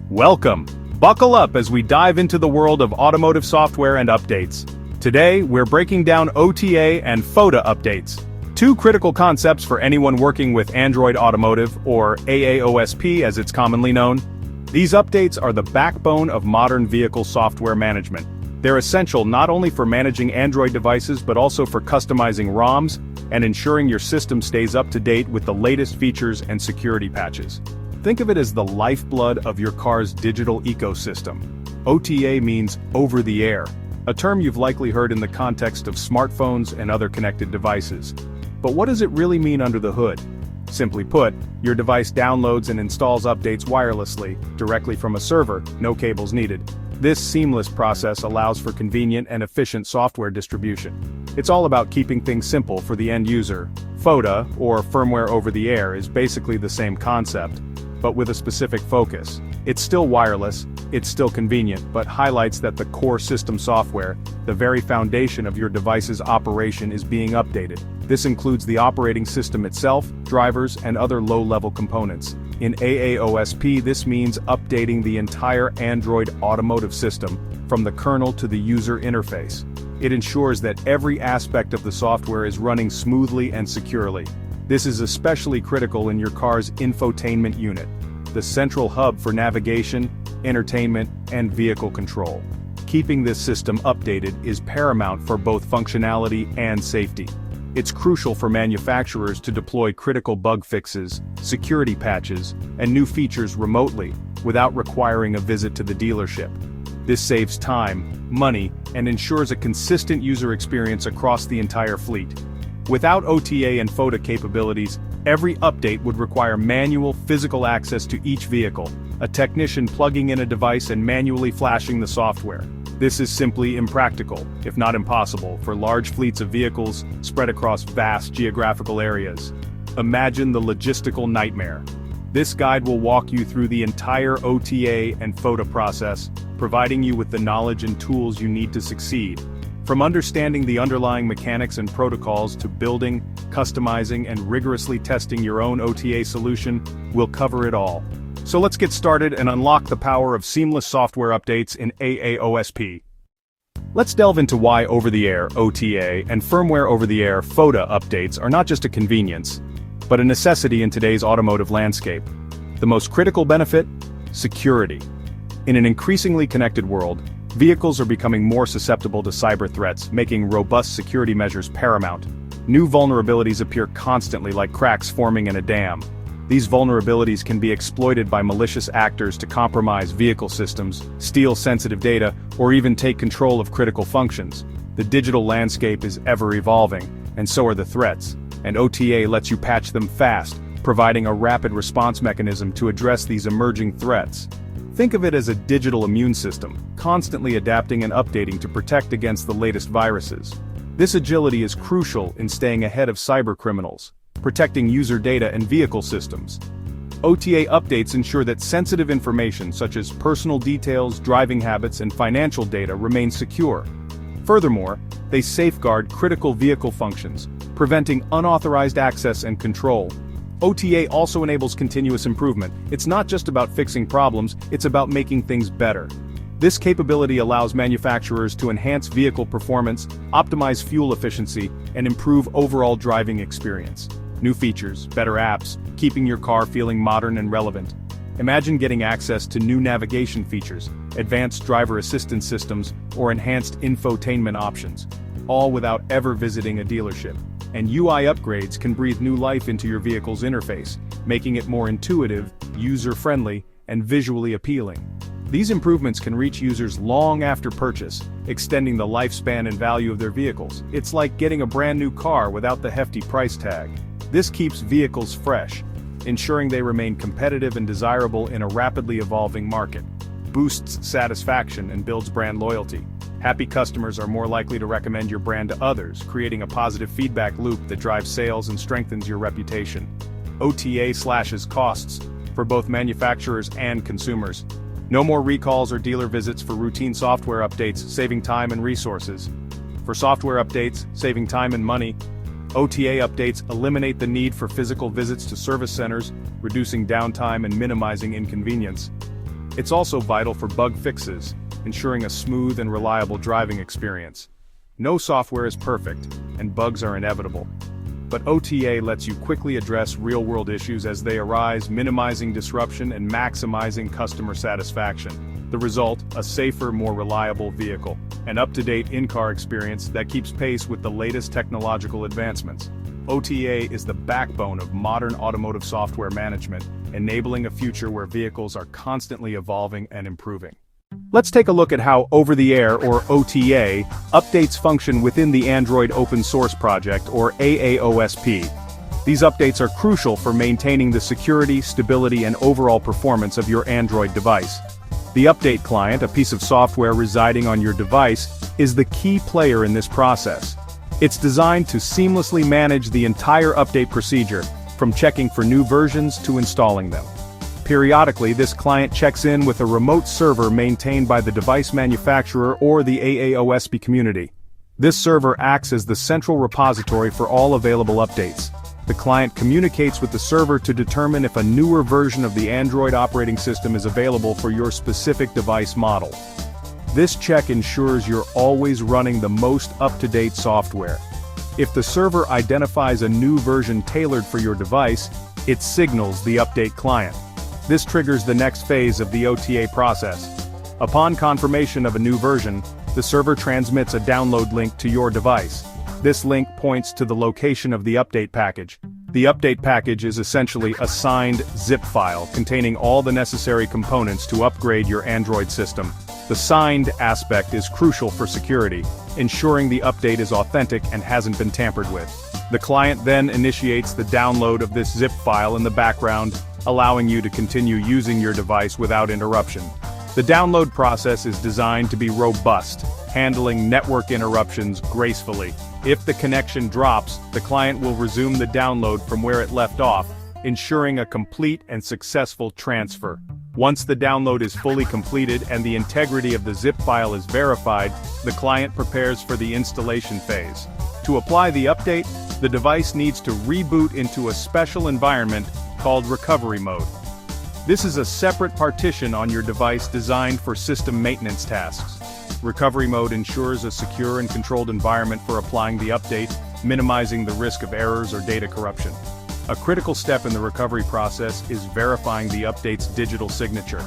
Welcome! Buckle up as we dive into the world of automotive software and updates. Today, we're breaking down OTA and FOTA updates, two critical concepts for anyone working with Android Automotive, or AAOSP as it's commonly known. These updates are the backbone of modern vehicle software management. They're essential not only for managing Android devices but also for customizing ROMs and ensuring your system stays up to date with the latest features and security patches. Think of it as the lifeblood of your car's digital ecosystem. OTA means over the air, a term you've likely heard in the context of smartphones and other connected devices. But what does it really mean under the hood? Simply put, your device downloads and installs updates wirelessly, directly from a server, no cables needed. This seamless process allows for convenient and efficient software distribution. It's all about keeping things simple for the end user. FOTA, or firmware over the air, is basically the same concept, but with a specific focus. It's still wireless, it's still convenient, but highlights that the core system software, the very foundation of your device's operation, is being updated. This includes the operating system itself, drivers, and other low-level components. In AAOSP, this means updating the entire Android automotive system, from the kernel to the user interface. It ensures that every aspect of the software is running smoothly and securely. This is especially critical in your car's infotainment unit, the central hub for navigation, entertainment, and vehicle control. Keeping this system updated is paramount for both functionality and safety. It's crucial for manufacturers to deploy critical bug fixes, security patches, and new features remotely, without requiring a visit to the dealership. This saves time, money, and ensures a consistent user experience across the entire fleet. Without OTA and FOTA capabilities, every update would require manual physical access to each vehicle, a technician plugging in a device and manually flashing the software. This is simply impractical, if not impossible, for large fleets of vehicles spread across vast geographical areas. Imagine the logistical nightmare. This guide will walk you through the entire OTA and FOTA process, providing you with the knowledge and tools you need to succeed. From understanding the underlying mechanics and protocols to building, customizing, and rigorously testing your own OTA solution, we'll cover it all. So let's get started and unlock the power of seamless software updates in AAOSP. Let's delve into why over-the-air OTA and firmware over-the-air FOTA updates are not just a convenience, but a necessity in today's automotive landscape. The most critical benefit? Security. In an increasingly connected world, vehicles are becoming more susceptible to cyber threats, making robust security measures paramount. New vulnerabilities appear constantly, like cracks forming in a dam. These vulnerabilities can be exploited by malicious actors to compromise vehicle systems, steal sensitive data, or even take control of critical functions. The digital landscape is ever evolving, and so are the threats, and OTA lets you patch them fast, providing a rapid response mechanism to address these emerging threats. Think of it as a digital immune system, constantly adapting and updating to protect against the latest viruses. This agility is crucial in staying ahead of cybercriminals, protecting user data and vehicle systems. OTA updates ensure that sensitive information such as personal details, driving habits, and financial data remain secure. Furthermore, they safeguard critical vehicle functions, preventing unauthorized access and control. OTA also enables continuous improvement. It's not just about fixing problems, it's about making things better. This capability allows manufacturers to enhance vehicle performance, optimize fuel efficiency, and improve overall driving experience. New features, better apps, keeping your car feeling modern and relevant. Imagine getting access to new navigation features, advanced driver assistance systems, or enhanced infotainment options, all without ever visiting a dealership. And UI upgrades can breathe new life into your vehicle's interface, making it more intuitive, user-friendly, and visually appealing. These improvements can reach users long after purchase, extending the lifespan and value of their vehicles. It's like getting a brand new car without the hefty price tag. This keeps vehicles fresh, ensuring they remain competitive and desirable in a rapidly evolving market. Boosts satisfaction and builds brand loyalty. Happy customers are more likely to recommend your brand to others, creating a positive feedback loop that drives sales and strengthens your reputation. OTA slashes costs for both manufacturers and consumers. No more recalls or dealer visits for routine software updates, saving time and resources. For software updates, saving time and money, OTA updates eliminate the need for physical visits to service centers, reducing downtime and minimizing inconvenience. It's also vital for bug fixes, ensuring a smooth and reliable driving experience. No software is perfect, and bugs are inevitable. But OTA lets you quickly address real-world issues as they arise, minimizing disruption and maximizing customer satisfaction. The result, a safer, more reliable vehicle. An up-to-date in-car experience that keeps pace with the latest technological advancements. OTA is the backbone of modern automotive software management, enabling a future where vehicles are constantly evolving and improving. Let's take a look at how over-the-air, or OTA, updates function within the Android Open Source Project, or AAOSP. These updates are crucial for maintaining the security, stability, and overall performance of your Android device. The update client, a piece of software residing on your device, is the key player in this process. It's designed to seamlessly manage the entire update procedure, from checking for new versions to installing them. Periodically, this client checks in with a remote server maintained by the device manufacturer or the AAOSP community. This server acts as the central repository for all available updates. The client communicates with the server to determine if a newer version of the Android operating system is available for your specific device model. This check ensures you're always running the most up-to-date software. If the server identifies a new version tailored for your device, it signals the update client. This triggers the next phase of the OTA process. Upon confirmation of a new version, the server transmits a download link to your device. This link points to the location of the update package. The update package is essentially a signed zip file containing all the necessary components to upgrade your Android system. The signed aspect is crucial for security, ensuring the update is authentic and hasn't been tampered with. The client then initiates the download of this zip file in the background, allowing you to continue using your device without interruption. The download process is designed to be robust, handling network interruptions gracefully. If the connection drops, the client will resume the download from where it left off, ensuring a complete and successful transfer. Once the download is fully completed and the integrity of the zip file is verified, the client prepares for the installation phase. To apply the update, the device needs to reboot into a special environment called recovery mode. This is a separate partition on your device designed for system maintenance tasks. Recovery mode ensures a secure and controlled environment for applying the update, minimizing the risk of errors or data corruption. A critical step in the recovery process is verifying the update's digital signature.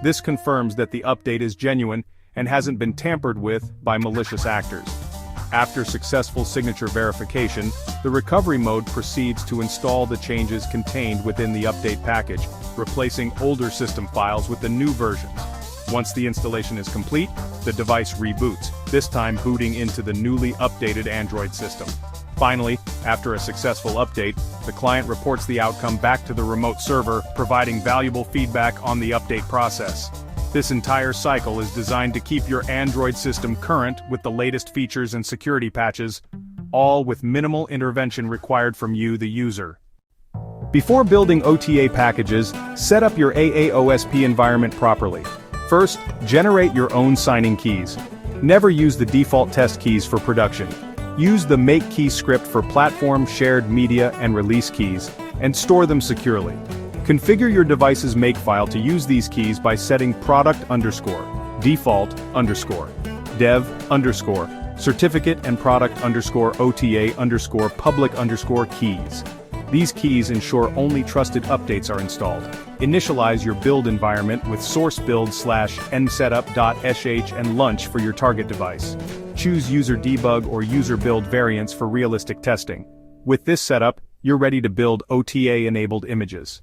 This confirms that the update is genuine and hasn't been tampered with by malicious actors. After successful signature verification, the recovery mode proceeds to install the changes contained within the update package, replacing older system files with the new versions. Once the installation is complete, the device reboots, this time booting into the newly updated Android system. Finally, after a successful update, the client reports the outcome back to the remote server, providing valuable feedback on the update process. This entire cycle is designed to keep your Android system current with the latest features and security patches, all with minimal intervention required from you, the user. Before building OTA packages, set up your AAOSP environment properly. First, generate your own signing keys. Never use the default test keys for production. Use the make key script for platform, shared media, and release keys, and store them securely. Configure your device's makefile to use these keys by setting product_, default_, dev_, certificate and product_, OTA_, public_ keys. These keys ensure only trusted updates are installed. Initialize your build environment with source build/nsetup.sh and launch for your target device. Choose user debug or user build variants for realistic testing. With this setup, you're ready to build OTA-enabled images.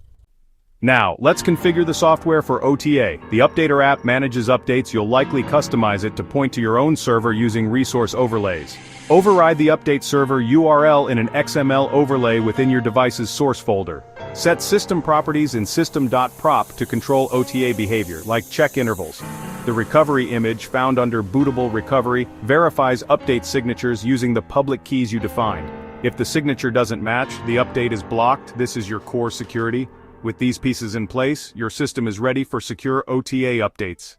Now, let's configure the software for OTA. The Updater app manages updates. You'll likely customize it to point to your own server using resource overlays. Override the update server URL in an XML overlay within your device's source folder. Set system properties in system.prop to control OTA behavior, like check intervals. The recovery image found under bootable recovery verifies update signatures using the public keys you defined. If the signature doesn't match, the update is blocked. This is your core security. With these pieces in place, your system is ready for secure OTA updates.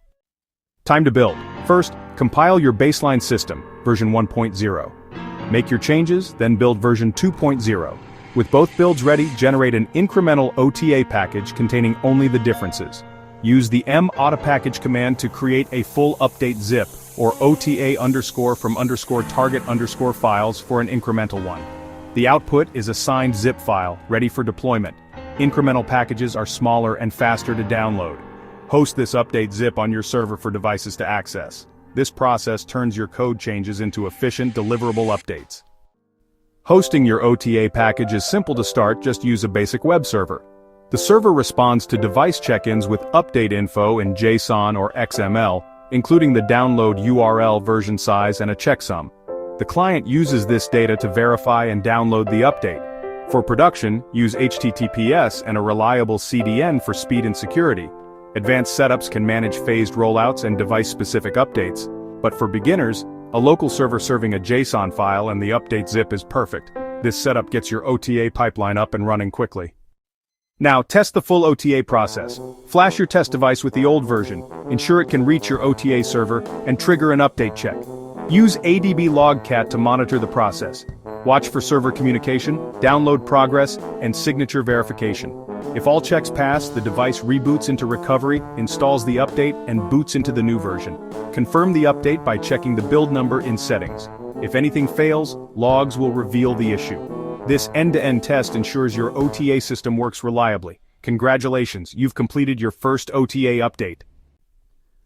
Time to build. First, compile your baseline system, version 1.0. Make your changes, then build version 2.0. With both builds ready, generate an incremental OTA package containing only the differences. Use the OTA package command to create a full update zip, or OTA underscore from underscore target underscore files for an incremental one. The output is a signed zip file, ready for deployment. Incremental packages are smaller and faster to download. Host this update zip on your server for devices to access. This process turns your code changes into efficient, deliverable updates. Hosting your OTA package is simple to start, just use a basic web server. The server responds to device check-ins with update info in JSON or XML, including the download URL, version size, and a checksum. The client uses this data to verify and download the update. For production, use HTTPS and a reliable CDN for speed and security. Advanced setups can manage phased rollouts and device-specific updates, but for beginners, a local server serving a JSON file and the update zip is perfect. This setup gets your OTA pipeline up and running quickly. Now, test the full OTA process. Flash your test device with the old version, ensure it can reach your OTA server, and trigger an update check. Use ADB Logcat to monitor the process. Watch for server communication, download progress, and signature verification. If all checks pass, the device reboots into recovery, installs the update, and boots into the new version. Confirm the update by checking the build number in settings. If anything fails, logs will reveal the issue. This end-to-end test ensures your OTA system works reliably. Congratulations, you've completed your first OTA update.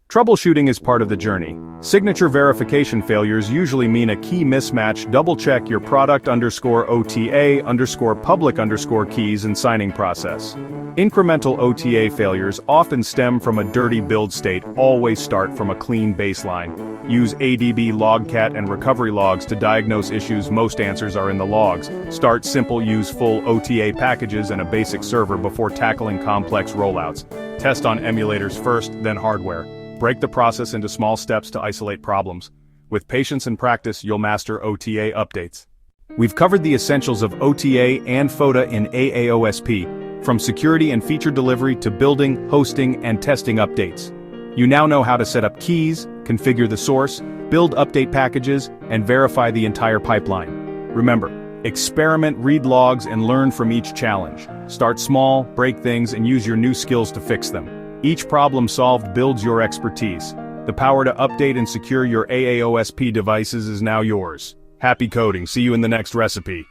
Troubleshooting is part of the journey. Signature verification failures usually mean a key mismatch. Double-check your product underscore OTA underscore public underscore keys and signing process. Incremental OTA failures often stem from a dirty build state. Always start from a clean baseline. Use ADB Logcat and recovery logs to diagnose issues. Most answers are in the logs. Start simple, use full OTA packages and a basic server before tackling complex rollouts. Test on emulators first, then hardware. Break the process into small steps to isolate problems. With patience and practice, you'll master OTA updates. We've covered the essentials of OTA and FOTA in AAOSP, from security and feature delivery to building, hosting, and testing updates. You now know how to set up keys, configure the source, build update packages, and verify the entire pipeline. Remember, experiment, read logs, and learn from each challenge. Start small, break things, and use your new skills to fix them. Each problem solved builds your expertise. The power to update and secure your AAOSP devices is now yours. Happy coding. See you in the next recipe.